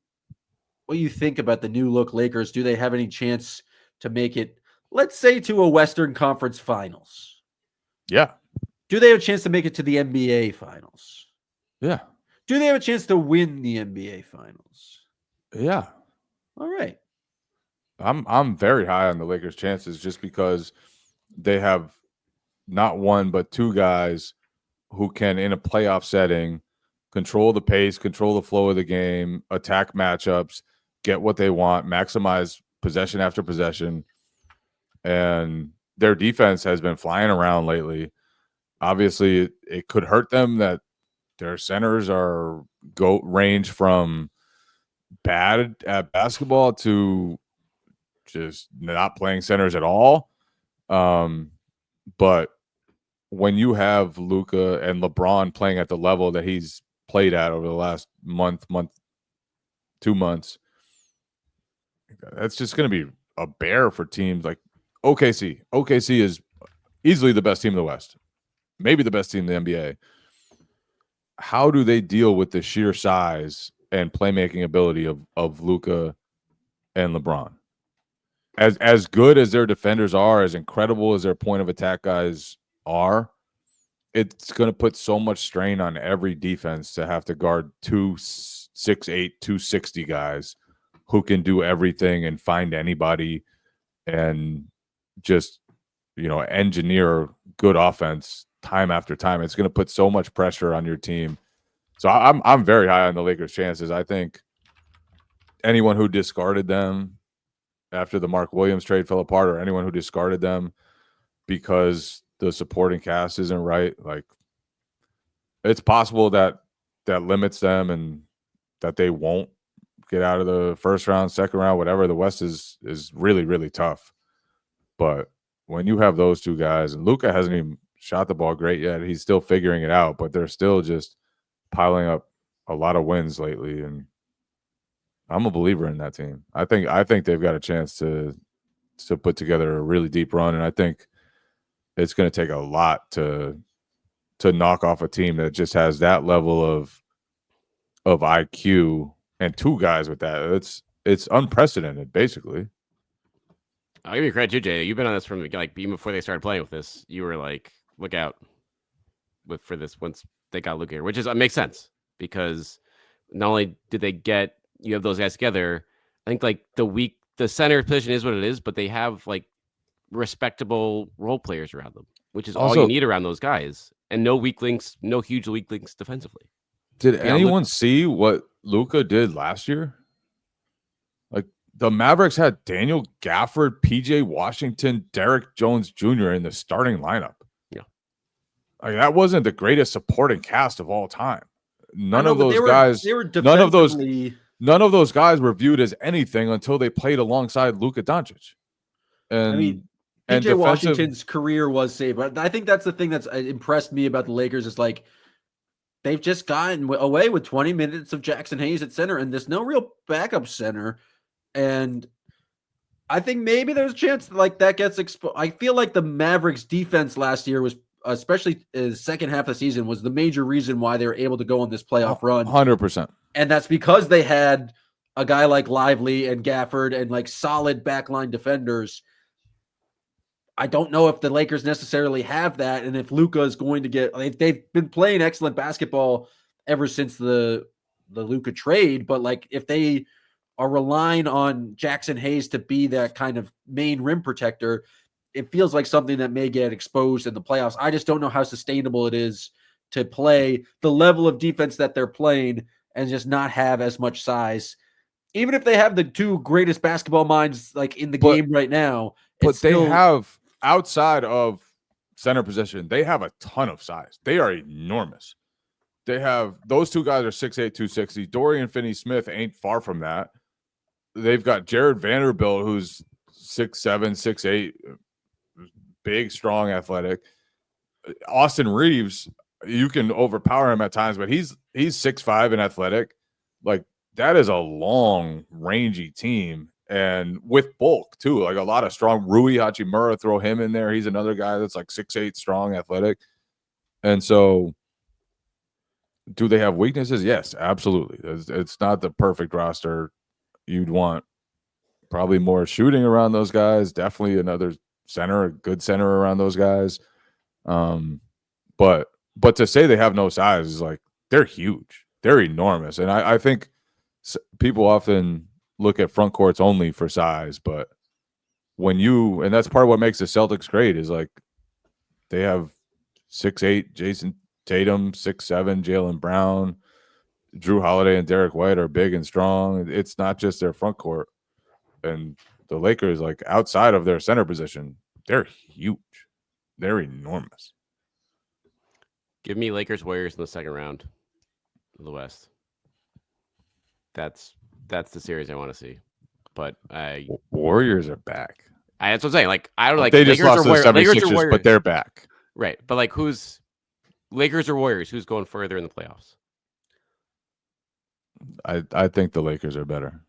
think about the new look Lakers? Do they have any chance to make it, let's say, to a Western Conference Finals? Yeah. Do they have a chance to make it to the NBA Finals? Yeah. Do they have a chance to win the NBA Finals? Yeah. All right. I'm very high on the Lakers' chances just because they have not one but two guys who can, in a playoff setting, control the pace, control the flow of the game, attack matchups, get what they want, maximize possession after possession. And their defense has been flying around lately. Obviously, it could hurt them that Their centers range from bad at basketball to just not playing centers at all. But when you have Luka and LeBron playing at the level that he's played at over the last month, 2 months, that's just going to be a bear for teams like OKC. OKC is easily the best team in the West, maybe the best team in the NBA. How do they deal with the sheer size and playmaking ability of Luka and LeBron? As good as their defenders are, as incredible as their point of attack guys are, it's going to put so much strain on every defense to have to guard 6'8", 260 guys who can do everything and find anybody and just, engineer good offense time after time. It's going to put so much pressure on your team. So I'm very high on the Lakers' chances. I think anyone who discarded them after the Mark Williams trade fell apart, or anyone who discarded them because the supporting cast isn't right, like, it's possible that limits them and that they won't get out of the first round, second round, whatever. The West is really, really tough. But when you have those two guys, and Luka hasn't even shot the ball great yet, he's still figuring it out, but they're still just piling up a lot of wins lately, and I'm a believer in that team. I think they've got a chance to put together a really deep run, and I think it's going to take a lot to knock off a team that just has that level of IQ and two guys with that. It's unprecedented, basically. I'll give you credit too, Jay. You've been on this from like even before they started playing with this. You were like, look out for this once they got Luka here, which makes sense because not only did they get you have those guys together, I think like the center position is what it is, but they have like respectable role players around them, which is all you need around those guys, and no weak links, no huge weak links defensively. Did anyone see what Luka did last year? Like, the Mavericks had Daniel Gafford, PJ Washington, Derrick Jones Jr. in the starting lineup. Yeah, like, that wasn't the greatest supporting cast of all time. None of those guys were viewed as anything until they played alongside Luka Doncic. And PJ Washington's career was saved, but I think that's the thing that's impressed me about the Lakers is like they've just gotten away with 20 minutes of Jackson Hayes at center, and there's no real backup center. And I think maybe there's a chance like that gets exposed. I feel like the Mavericks defense last year was, especially the second half of the season, was the major reason why they were able to go on this playoff run. 100%. And that's because they had a guy like Lively and Gafford and like solid backline defenders. I don't know if the Lakers necessarily have that, and if Luka is going to get. They've been playing excellent basketball ever since the Luka trade, but like if they are relying on Jackson Hayes to be that kind of main rim protector, it feels like something that may get exposed in the playoffs. I just don't know how sustainable it is to play the level of defense that they're playing and just not have as much size. Even if they have the two greatest basketball minds like in the game right now, but they have. Outside of center position, they have a ton of size. They are enormous. They have those two guys are 6'8", 260. Dorian Finney-Smith ain't far from that. They've got Jared Vanderbilt, who's 6'7", 6'8", big, strong, athletic. Austin Reeves, you can overpower him at times, but he's 6'5" and athletic. Like, that is a long, rangy team. And with bulk, too, like a lot of strong. Rui Hachimura, throw him in there. He's another guy that's like 6'8", strong, athletic. And so do they have weaknesses? Yes, absolutely. It's not the perfect roster. You'd want probably more shooting around those guys. Definitely another center, a good center around those guys. But to say they have no size is like they're huge. They're enormous. And I think people often – look at front courts only for size, but and that's part of what makes the Celtics great is like they have 6'8" Jason Tatum, 6'7" Jaylen Brown, Jrue Holiday and Derrick White are big and strong. It's not just their front court. And the Lakers, like outside of their center position, they're huge. They're enormous. Give me Lakers Warriors in the second round. of the West. That's the series I want to see. But Warriors are back. That's what I'm saying. Like I don't like they just Lakers lost to the 76ers, but they're back. Right, but like who's Lakers or Warriors? Who's going further in the playoffs? I think the Lakers are better,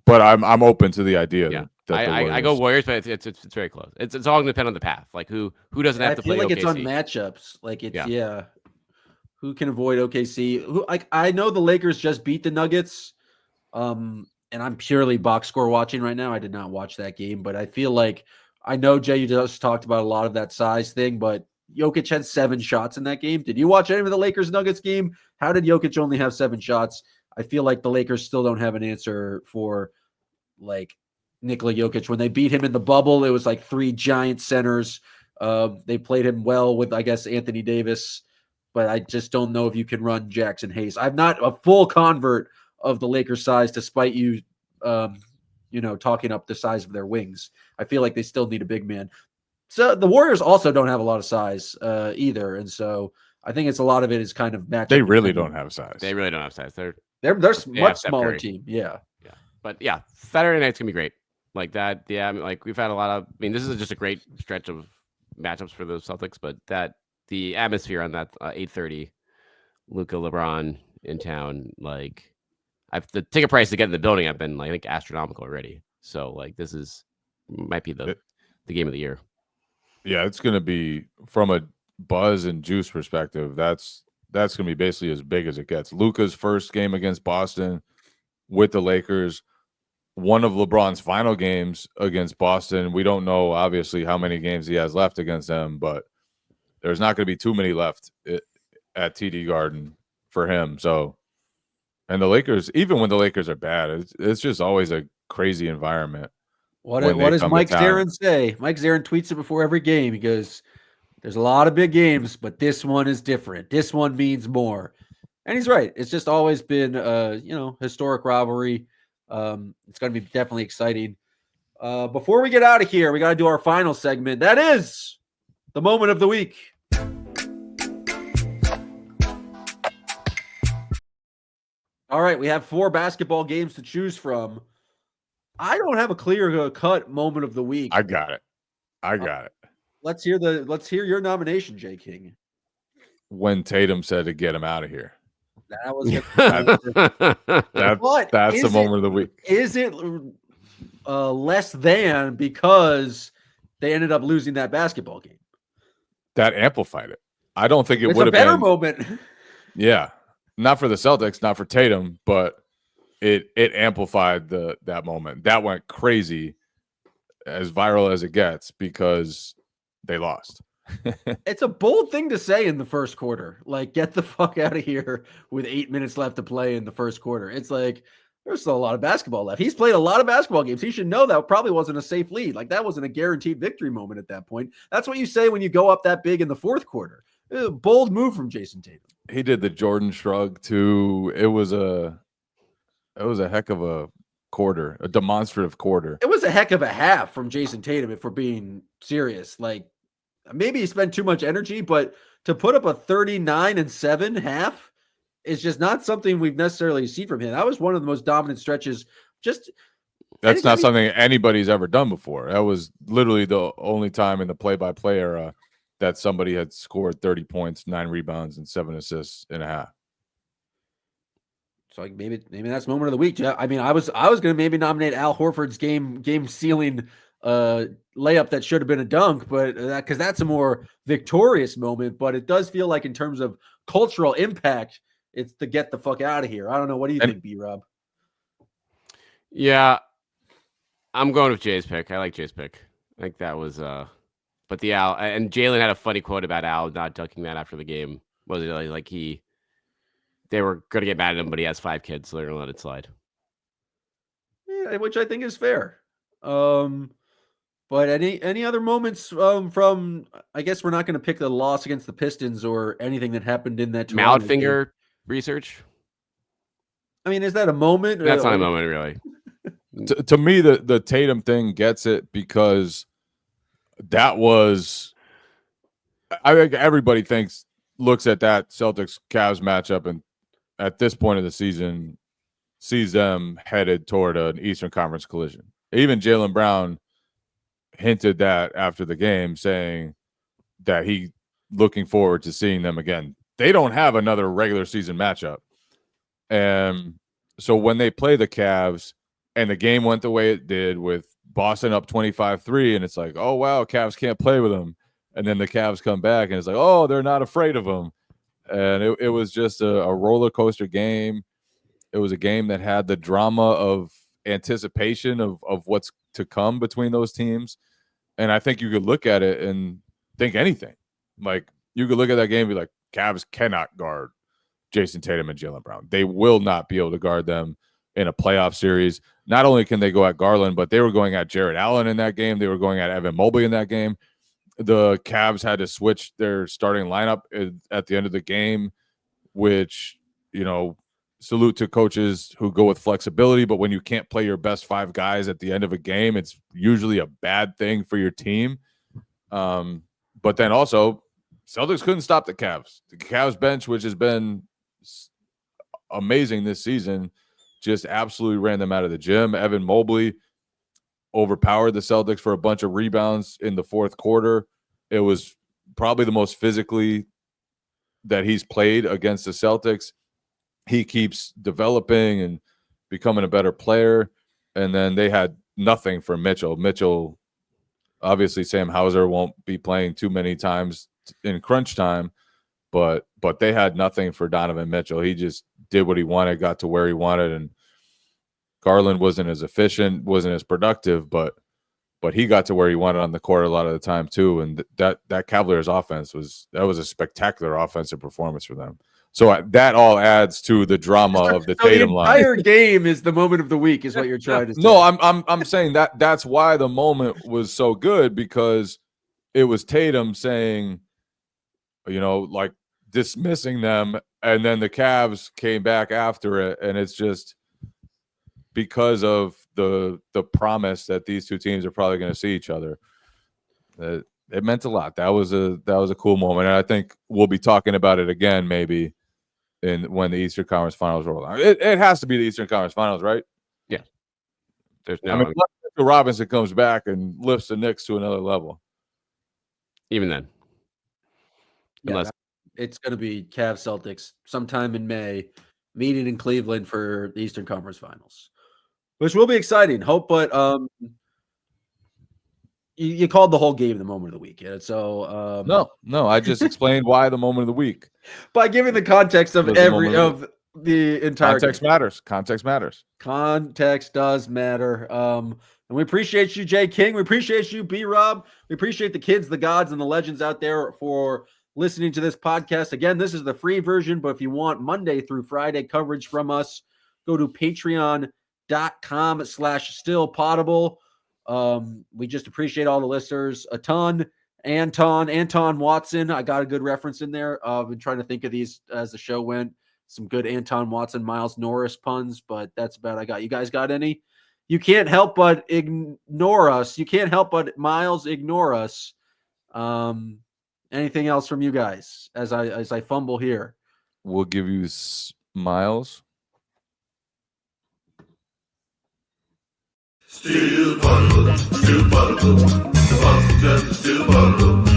but I'm open to the idea. Yeah, that I go Warriors, but it's very close. It's all going to depend on the path. Like who doesn't have to play. I feel like OKC. it's on matchups. Like it's who can avoid OKC? Who I know the Lakers just beat the Nuggets. And I'm purely box score watching right now. I did not watch that game, but I feel like I know Jay, you just talked about a lot of that size thing, but Jokic had 7 shots in that game. Did you watch any of the Lakers Nuggets game? How did Jokic only have 7 shots? I feel like the Lakers still don't have an answer for like Nikola Jokic. When they beat him in the bubble, it was like 3 giant centers. They played him well with, I guess, Anthony Davis, but I just don't know if you can run Jackson Hayes. I'm not a full convert of the Lakers size, despite you, talking up the size of their wings. I feel like they still need a big man. So the Warriors also don't have a lot of size either, and so I think it's a lot of it is kind of matchup. They really don't have size. They really don't have size. They're much smaller team. Yeah. But yeah, Saturday night's gonna be great. Like that. Yeah, I mean, like we've had a lot of. I mean, this is just a great stretch of matchups for the Celtics, but the atmosphere on that 8:30, Luka, LeBron in town, like. The ticket price to get in the building have been, I think, astronomical already. So, like, this might be the game of the year. Yeah, it's going to be, from a buzz and juice perspective, that's going to be basically as big as it gets. Luka's first game against Boston with the Lakers, one of LeBron's final games against Boston. We don't know, obviously, how many games he has left against them, but there's not going to be too many left at TD Garden for him. So, and the Lakers, even when the Lakers are bad, it's just always a crazy environment. What does Mike Zarin say? Mike Zarin tweets it before every game. He goes, there's a lot of big games, but this one is different. This one means more. And he's right. It's just always been, historic rivalry. It's going to be definitely exciting. Before we get out of here, we got to do our final segment. That is the moment of the week. All right, we have 4 basketball games to choose from. I don't have a clear-cut moment of the week. I got it. Let's hear your nomination, Jay King. When Tatum said to get him out of here. That was that's the moment of the week. Is it less than because they ended up losing that basketball game? That amplified it. I don't think it would have been a better moment. Yeah. Not for the Celtics, not for Tatum, but it amplified that moment. That went crazy, as viral as it gets, because they lost. It's a bold thing to say in the first quarter. Like, get the fuck out of here with 8 minutes left to play in the first quarter. It's like, there's still a lot of basketball left. He's played a lot of basketball games. He should know that probably wasn't a safe lead. Like, that wasn't a guaranteed victory moment at that point. That's what you say when you go up that big in the fourth quarter. A bold move from Jason Tatum. He did the Jordan shrug too. It was a heck of a quarter, a demonstrative quarter. It was a heck of a half from Jason Tatum, if we're being serious. Like, maybe he spent too much energy, but to put up a 39-7 half is just not something we've necessarily seen from him. That was one of the most dominant stretches. That's not something anybody's ever done before. That was literally the only time in the play-by-play era that somebody had scored 30 points, 9 rebounds, and 7 assists in a half. So like maybe that's moment of the week. I mean, I was going to maybe nominate Al Horford's game sealing layup that should have been a dunk, but because that's a more victorious moment. But it does feel like in terms of cultural impact, it's to get the fuck out of here. I don't know. What do you think, B-Rob? Yeah, I'm going with Jay's pick. I like Jay's pick. I think that was but the Al and Jalen had a funny quote about Al not dunking that after the game. Was it like they were going to get mad at him, but he has 5 kids, so they're going to let it slide. Yeah, which I think is fair. But any other moments from? I guess we're not going to pick the loss against the Pistons or anything that happened in that mallet finger research. I mean, is that a moment? That's not a moment, really. To me, the Tatum thing gets it because that was. I think everybody thinks looks at that Celtics Cavs matchup and at this point of the season sees them headed toward an Eastern Conference collision. Even Jaylen Brown hinted that after the game, saying that he looking forward to seeing them again. They don't have another regular season matchup. And so when they play the Cavs and the game went the way it did with Boston up 25-3, and it's like, oh, wow, Cavs can't play with them. And then the Cavs come back and it's like, oh, they're not afraid of them. And it was just a roller coaster game. It was a game that had the drama of anticipation of what's to come between those teams. And I think you could look at it and think anything. Like, you could look at that game and be like, Cavs cannot guard Jason Tatum and Jaylen Brown. They will not be able to guard them in a playoff series. Not only can they go at Garland, but they were going at Jared Allen in that game. They were going at Evan Mobley in that game. The Cavs had to switch their starting lineup at the end of the game, which, salute to coaches who go with flexibility. But when you can't play your best 5 guys at the end of a game, it's usually a bad thing for your team. But then also, Celtics couldn't stop the Cavs. The Cavs bench, which has been amazing this season, just absolutely ran them out of the gym. Evan Mobley overpowered the Celtics for a bunch of rebounds in the fourth quarter. It was probably the most physically that he's played against the Celtics. He keeps developing and becoming a better player. And then they had nothing for Mitchell. Mitchell, obviously, Sam Hauser won't be playing too many times in crunch time, but they had nothing for Donovan Mitchell. He just did what he wanted, got to where he wanted, and Garland wasn't as efficient, wasn't as productive, but he got to where he wanted on the court a lot of the time too. And that Cavaliers offense was a spectacular offensive performance for them. So that all adds to the drama of the Tatum line. The entire game is the moment of the week, is what you're trying to say. No, I'm saying that's why the moment was so good, because it was Tatum saying, like dismissing them, and then the Cavs came back after it, and it's just because of the promise that these two teams are probably going to see each other. It meant a lot. That was a cool moment, and I think we'll be talking about it again maybe when the Eastern Conference Finals roll out. It has to be the Eastern Conference Finals, right? Yeah. There's no. Robinson comes back and lifts the Knicks to another level. Even then. Unless it's going to be Cavs Celtics sometime in May, meeting in Cleveland for the Eastern Conference Finals, which will be exciting. Hope, but you called the whole game the moment of the week. Yeah? So no, I just explained why the moment of the week by giving the context of the entire context game. matters. Context matters. Context does matter. And we appreciate you, Jay King. We appreciate you, B Rob. We appreciate the kids, the gods, and the legends out there for listening to this podcast. Again, this is the free version, but if you want Monday through Friday coverage from us, go to patreon.com/stillpoddable. We just appreciate all the listeners a ton. Anton Watson. I got a good reference in there. I've been trying to think of these as the show went. Some good Anton Watson, Miles Norris puns, but that's about I got. You guys got any? You can't help but ignore us. You can't help but Miles ignore us. Anything else from you guys as I fumble here? We'll give you Miles. Still Poddable, the Boston Celtics, still Poddable.